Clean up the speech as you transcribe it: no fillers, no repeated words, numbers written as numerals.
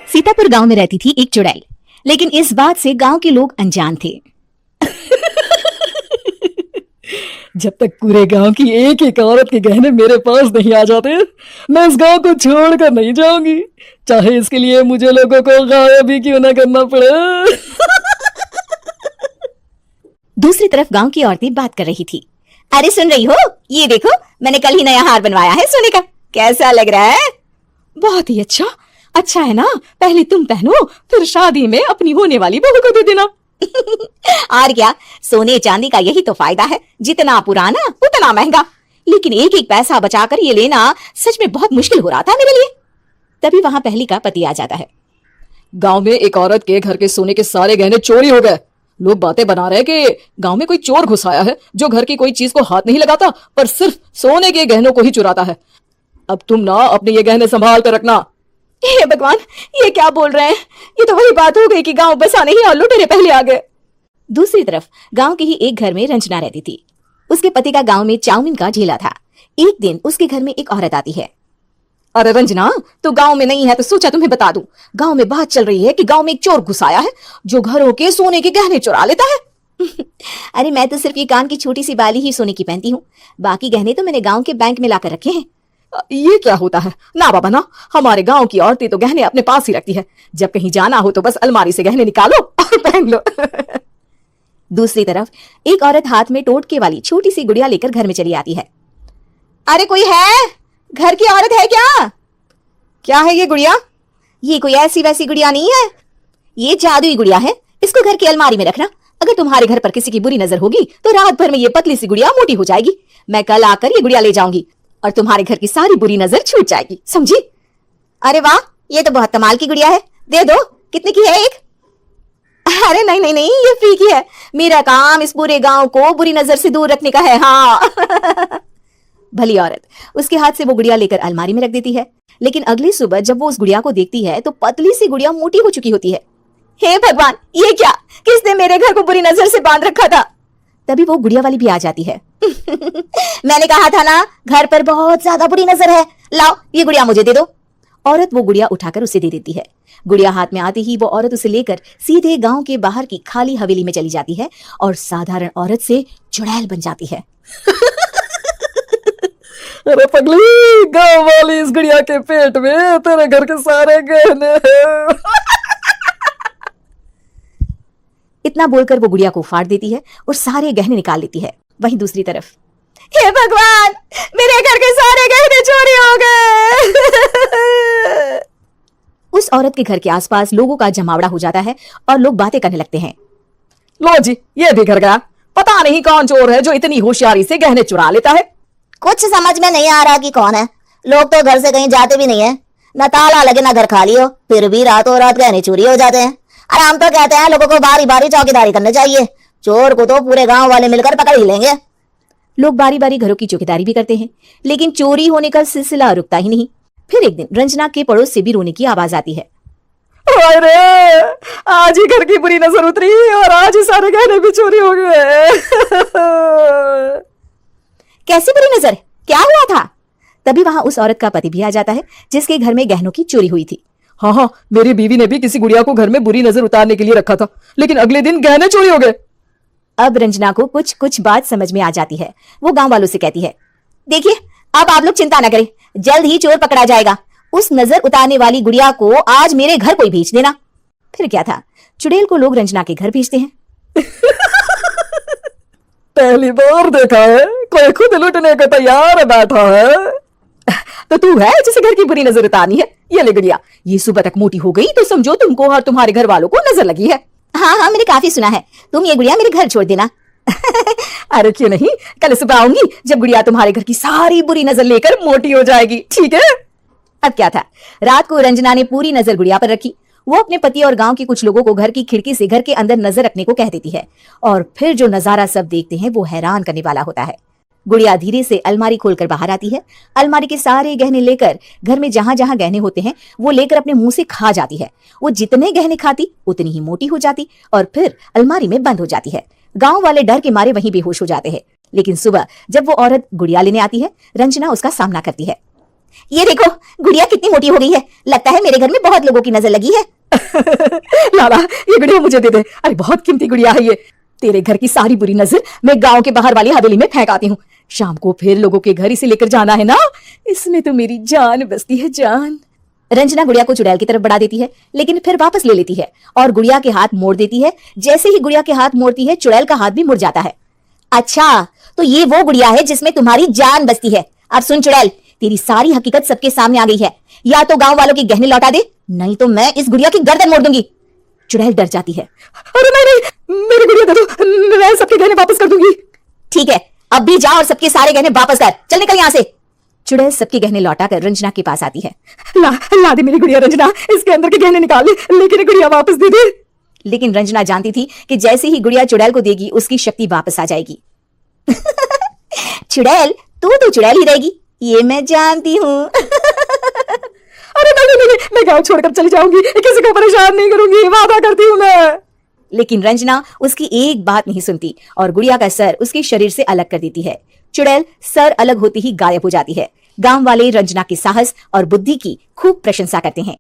सीतापुर गांव में रहती थी एक चुड़ैल, लेकिन इस बात से गांव के लोग अनजान थे। जब तक पूरे गांव की एक एक औरत के गहने मेरे पास नहीं आ जाते, मैं इस गांव को छोड़कर नहीं जाऊंगी, चाहे इसके लिए मुझे लोगों को गायब भी क्यों ना करना पड़े। दूसरी तरफ गांव की औरतें बात कर रही थी। अरे सुन रही हो, ये देखो मैंने कल ही नया हार बनवाया है सोने का, कैसा लग रहा है? बहुत ही अच्छा। अच्छा है ना, पहले तुम पहनो, फिर शादी में अपनी होने वाली बहू को दे देना। और क्या, सोने चांदी का यही तो फायदा है, जितना पुराना उतना महंगा। लेकिन एक एक पैसा बचाकर ये लेना सच में बहुत मुश्किल हो रहा था मेरे लिए। तभी वहां पहली का पति आ जाता है। गांव में एक औरत के घर के सोने के सारे गहने चोरी हो गए। लोग बातें बना रहे कि गांव में कोई चोर घुस आया है जो घर की कोई चीज को हाथ नहीं लगाता, पर सिर्फ सोने के गहनों को ही चुराता है। अब तुम ना अपने ये गहने संभाल कर रखना। हे भगवान, ये क्या बोल रहे हैं? ये तो वही बात हो गई कि गांव बसाने ही और लुटेरे पहले आ गए। दूसरी तरफ गांव के ही एक घर में रंजना रहती थी। उसके पति का गांव में चाउमीन का ठेला था। एक दिन उसके घर में एक औरत आती है। अरे रंजना, तू गांव में नहीं है तो सोचा तुम्हें बता दूं। गांव में बात चल रही है कि गांव में एक चोर घुस आया है जो घरों के सोने के गहने चुरा लेता है। अरे मैं तो सिर्फ ये कान की छोटी सी बाली ही सोने की पहनती हूँ, बाकी गहने तो मैंने गांव के बैंक में लाकर रखे हैं। ये क्या होता है? ना बाबा ना, हमारे गांव की औरतें तो गहने अपने पास ही रखती है। जब कहीं जाना हो तो बस अलमारी से गहने निकालो और पहन लो। दूसरी तरफ एक औरत हाथ में टोटके वाली छोटी सी गुड़िया लेकर घर में चली आती है। अरे कोई है? घर की औरत है क्या? क्या है ये गुड़िया? ये कोई ऐसी वैसी गुड़िया नहीं है, ये जादुई गुड़िया है। इसको घर की अलमारी में रखना। अगर तुम्हारे घर पर किसी की बुरी नजर होगी तो रात भर में ये पतली सी गुड़िया मोटी हो जाएगी। मैं कल आकर ये गुड़िया ले जाऊंगी और तुम्हारे घर की सारी बुरी नजर छूट जाएगी, समझी? अरे वाह, ये तो बहुत कमाल की गुड़िया है, दे दो। कितने की है एक? अरे नहीं नहीं नहीं, ये फ्री की है। मेरा काम इस पूरे गांव को बुरी नजर से दूर रखने का है। हाँ। भली औरत उसके हाथ से वो गुड़िया लेकर अलमारी में रख देती है। लेकिन अगली सुबह जब वो उस गुड़िया को देखती है तो पतली सी गुड़िया मोटी हो चुकी होती है। हे भगवान, ये क्या? किसने मेरे घर को बुरी नजर से बांध रखा था? तभी वो गुड़िया वाली भी आ जाती है। मैंने कहा था ना, घर पर बहुत ज्यादा बुरी नजर है। लाओ ये गुड़िया मुझे दे दो। औरत वो गुड़िया उठाकर उसे दे देती है। गुड़िया हाथ में आते ही वो औरत उसे लेकर सीधे गांव के बाहर की खाली हवेली में चली जाती है और साधारण औरत से चुड़ैल बन जाती है। अरे पगली, गांव वाली इस गुड़िया के पेट में तेरे घर के सारे गहने हैं। इतना बोलकर वो गुड़िया को फाड़ देती है और सारे गहने निकाल लेती है। वहीं दूसरी तरफ, हे भगवान, मेरे घर के सारे गहने चोरी हो गए। उस औरत के घर के आसपास लोगों का जमावड़ा हो जाता है और लोग बातें करने लगते हैं। लो जी, ये भी घर गया। पता नहीं कौन चोर है जो इतनी होशियारी से गहने चुरा लेता है। कुछ समझ में नहीं आ रहा कि कौन है। लोग तो घर से कहीं जाते भी नहीं है, न ताला लगे न घर खाली हो, फिर भी रातों रात गहने चोरी हो जाते हैं। और हम तो कहते हैं लोगों को बारी बारी चौकीदारी करनी चाहिए। चोर को तो पूरे गांव वाले मिलकर पकड़ ही लेंगे। लोग बारी बारी घरों की चौकीदारी भी करते हैं, लेकिन चोरी होने का सिलसिला रुकता ही नहीं। फिर एक दिन रंजना के पड़ोस से भी रोने की आवाज आती है। अरे आज ही घर की बुरी नजर उतरी और आज ही सारे गहने भी चोरी हो गए। कैसी बुरी नजर? क्या हुआ था? तभी वहां उस औरत का पति भी आ जाता है जिसके घर में गहनों की चोरी हुई थी। हाँ, मेरी बीवी ने भी किसी गुड़िया को घर में बुरी नजर उतारने के लिए रखा था, लेकिन अगले दिन गहने चोरी हो गए। अब रंजना को कुछ कुछ बात समझ में आ जाती है। वो गांव वालों से कहती है, देखिए अब आप लोग चिंता न करें, जल्द ही चोर पकड़ा जाएगा। उस नजर उतारने वाली गुड़िया को आज मेरे घर कोई भेज देना। फिर क्या था, चुड़ैल को लोग रंजना के घर भेजते हैं। पहली बार देखा है कोई खुद लुटने को तैयार बैठा है। तो तू है जिसे घर की बुरी नजर उतारनी है? ये ले गुड़िया, ये सुबह तक मोटी हो गई तो समझो तुमको और तुम्हारे घर वालों को नजर लगी है। हाँ हाँ, मैंने काफी सुना है। तुम ये गुड़िया मेरे घर छोड़ देना। अरे क्यों नहीं, कल सुबह आऊंगी जब गुड़िया तुम्हारे घर की सारी बुरी नजर लेकर मोटी हो जाएगी, ठीक है? अब क्या था, रात को रंजना ने पूरी नजर गुड़िया पर रखी। वो अपने पति और गांव के कुछ लोगों को घर की खिड़की से घर के अंदर नजर रखने को कह देती है और फिर जो नजारा सब देखते हैं वो हैरान करने वाला होता है। गुड़िया धीरे से अलमारी खोलकर बाहर आती है। अलमारी के सारे गहने लेकर घर में जहां जहां गहने होते हैं वो लेकर अपने मुंह से खा जाती है। वो जितने गहने खाती उतनी ही मोटी हो जाती और फिर अलमारी में बंद हो जाती है। गांव वाले डर के मारे वहीं बेहोश हो जाते हैं। लेकिन सुबह जब वो औरत गुड़िया लेने आती है, रंजना उसका सामना करती है। ये देखो गुड़िया कितनी मोटी हो गई है, लगता है मेरे घर में बहुत लोगों की नजर लगी है। लाला ये गुड़िया मुझे दे दे, अरे बहुत कीमती गुड़िया है ये। तेरे घर की सारी बुरी नजर मैं गांव के बाहर वाली हवेली में फेंक आती हूँ। शाम को फिर लोगों के घर इसे लेकर जाना है ना, इसमें तो मेरी जान बसती है जान। रंजना गुड़िया को चुड़ैल की तरफ बढ़ा देती है, लेकिन फिर वापस ले लेती है और गुड़िया के हाथ मोड़ देती है। जैसे ही गुड़िया के हाथ मोड़ती है, चुड़ैल का हाथ भी मुड़ जाता है। अच्छा, तो ये वो गुड़िया है जिसमें तुम्हारी जान बसती है। अब सुन चुड़ैल, तेरी सारी हकीकत सबके सामने आ गई है। या तो गांव वालों के गहने लौटा दे, नहीं तो मैं इस गुड़िया की गर्दन मोड़ दूंगी। चुड़ैल डर जाती है। अरे नहीं, मेरी गुड़िया दे दो, मैं सबके गहने वापस कर दूंगी। ठीक है, अब भी जा और सबके सारे गहने वापस कर, चल निकल यहाँ से। चुड़ैल सबके गहने लौटाकर रंजना के पास आती है। ला दे मेरी गुड़िया रंजना, इसके अंदर के गहने निकाल ले, लेकिन गुड़िया वापस दे दे। लेकिन रंजना जानती थी कि जैसे ही गुड़िया चुड़ैल को देगी, उसकी शक्ति वापस आ जाएगी। चुड़ैल, तू तो चुड़ैल ही रहेगी, ये मैं जानती हूँ। अरे नहीं, मैं गांव छोड़कर चली जाऊंगी, किसी को परेशान नहीं करूंगी, वादा करती हूँ मैं। लेकिन रंजना उसकी एक बात नहीं सुनती और गुड़िया का सर उसके शरीर से अलग कर देती है। चुड़ैल सर अलग होते ही गायब हो जाती है। गांव वाले रंजना के साहस और बुद्धि की खूब प्रशंसा करते हैं।